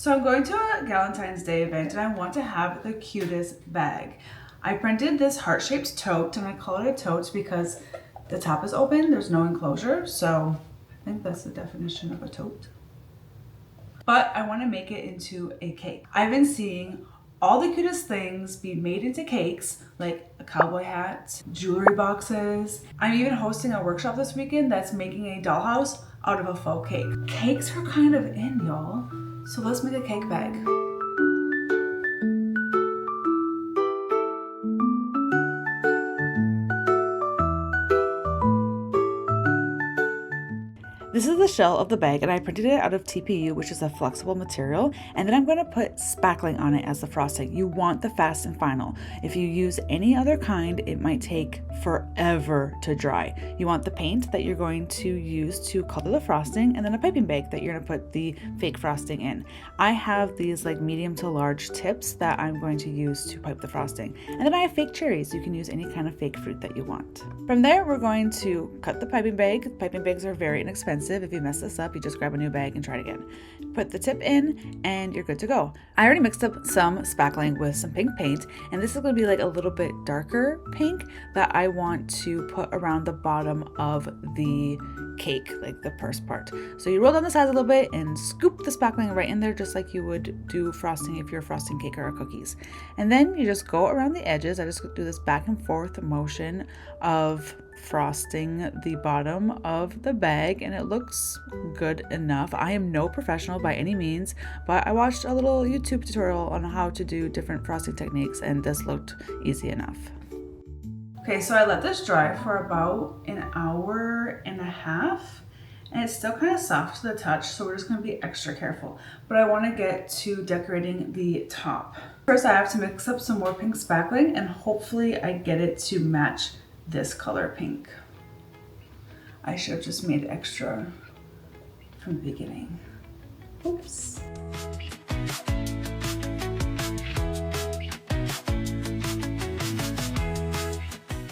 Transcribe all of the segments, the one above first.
So I'm going to a Valentine's Day event and I want to have the cutest bag. I printed this heart-shaped tote and I call it a tote because the top is open, there's no enclosure, so I think that's the definition of a tote. But I want to make it into a cake. I've been seeing all the cutest things be made into cakes, like a cowboy hat, jewelry boxes. I'm even hosting a workshop this weekend that's making a dollhouse out of a faux cake. Cakes are kind of in, y'all. So let's make a cake bag. This is the shell of the bag and I printed it out of TPU, which is a flexible material, and then I'm going to put spackling on it as the frosting. You want the fast and final. If you use any other kind, it might take forever to dry. You want the paint that you're going to use to color the frosting, and then a piping bag that you're going to put the fake frosting in. I have these like medium to large tips that I'm going to use to pipe the frosting. And then I have fake cherries. You can use any kind of fake fruit that you want. From there, we're going to cut the piping bag. Piping bags are very inexpensive. If you mess this up, you just grab a new bag and try it again. Put the tip in and you're good to go. I already mixed up some spackling with some pink paint, and this is going to be like a little bit darker pink that I want to put around the bottom of the cake, like the purse part. So you roll down the sides a little bit and scoop the spackling right in there, just like you would do frosting if you're frosting cake or cookies. And then you just go around the edges. I just do this back and forth motion of frosting the bottom of the bag, and it looks good enough. I am no professional by any means, but I watched a little YouTube tutorial on how to do different frosting techniques, and this looked easy enough. Okay, so I let this dry for about an hour and a half, and it's still kind of soft to the touch, so we're just going to be extra careful. But I want to get to decorating the top. First, I have to mix up some more pink spackling, and hopefully I get it to match this color pink. I should have just made extra from the beginning. Oops.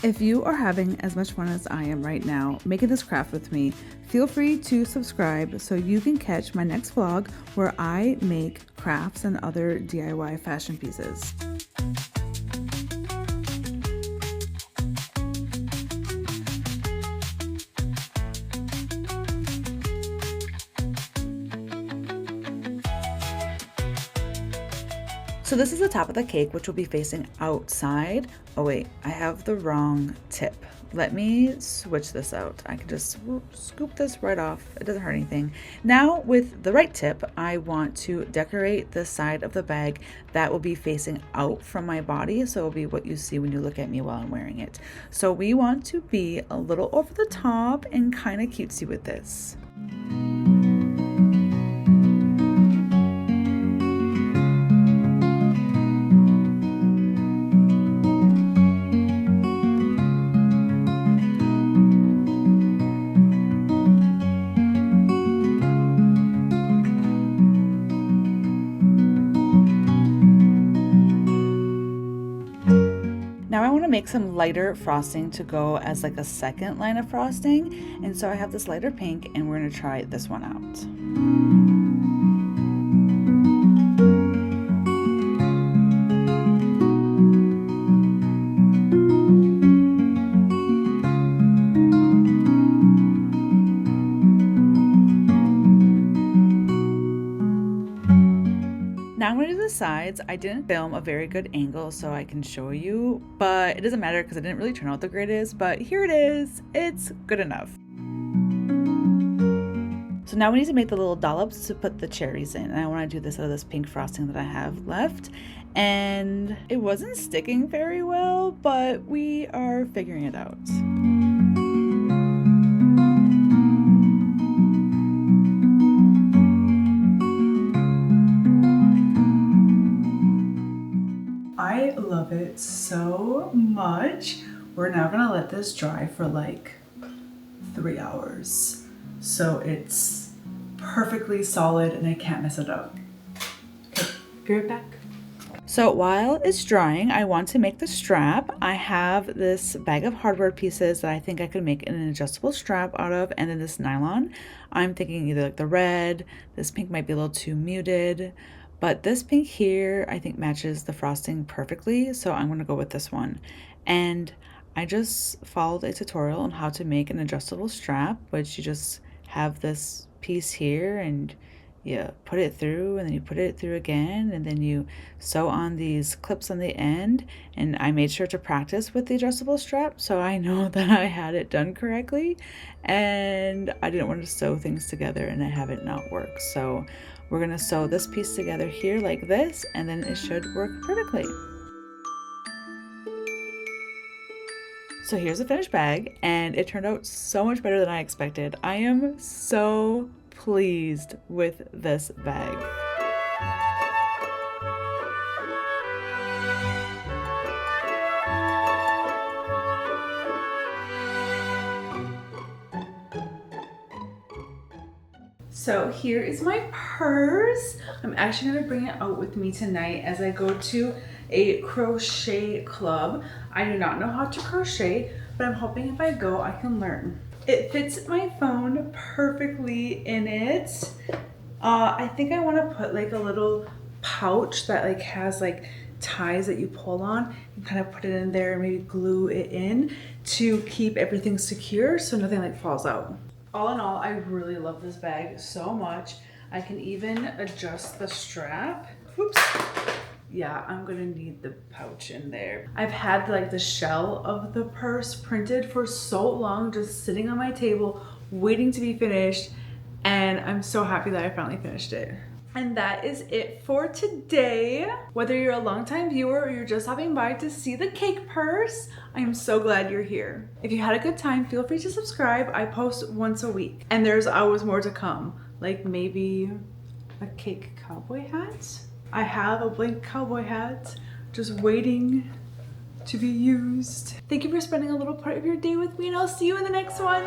If you are having as much fun as I am right now making this craft with me, feel free to subscribe so you can catch my next vlog where I make crafts and other DIY fashion pieces. So this is the top of the cake, which will be facing outside. Oh wait, I have the wrong tip. Let me switch this out. I can just scoop this right off. It doesn't hurt anything. Now with the right tip, I want to decorate the side of the bag that will be facing out from my body. So it'll be what you see when you look at me while I'm wearing it. So we want to be a little over the top and kind of cutesy with this. Now I want to make some lighter frosting to go as like a second line of frosting, and so I have this lighter pink and we're going to try this one out. Now I'm going to do the sides. I didn't film a very good angle so I can show you, but it doesn't matter because it didn't really turn out the greatest, but here it is. It's good enough. So now we need to make the little dollops to put the cherries in, and I want to do this out of this pink frosting that I have left, and it wasn't sticking very well, but we are figuring it out. I love it so much. We're now gonna let this dry for like 3 hours. So it's perfectly solid and I can't mess it up. Okay, be right back. So while it's drying, I want to make the strap. I have this bag of hardware pieces that I think I could make an adjustable strap out of, and then this nylon. I'm thinking either like the red, this pink might be a little too muted, but this pink here I think matches the frosting perfectly, so I'm gonna go with this one. And I just followed a tutorial on how to make an adjustable strap, which you just have this piece here and you put it through and then you put it through again and then you sew on these clips on the end. And I made sure to practice with the adjustable strap so I know that I had it done correctly, and I didn't want to sew things together and have it not work. So we're gonna sew this piece together here like this, and then it should work perfectly. So here's the finished bag, and it turned out so much better than I expected. I am so pleased with this bag. So here is my purse. I'm actually gonna bring it out with me tonight as I go to a crochet club. I do not know how to crochet, but I'm hoping if I go, I can learn. It fits my phone perfectly in it. I think I wanna put like a little pouch that like has like ties that you pull on and kind of put it in there and maybe glue it in to keep everything secure so nothing like falls out. All in all, I really love this bag so much. I can even adjust the strap. Oops. Yeah, I'm gonna need the pouch in there. I've had like the shell of the purse printed for so long, just sitting on my table, waiting to be finished. And I'm so happy that I finally finished it. And that is it for today. Whether you're a longtime viewer or you're just stopping by to see the cake purse, I am so glad you're here. If you had a good time, feel free to subscribe. I post once a week and there's always more to come. Like maybe a cake cowboy hat. I have a blank cowboy hat just waiting to be used. Thank you for spending a little part of your day with me, and I'll see you in the next one.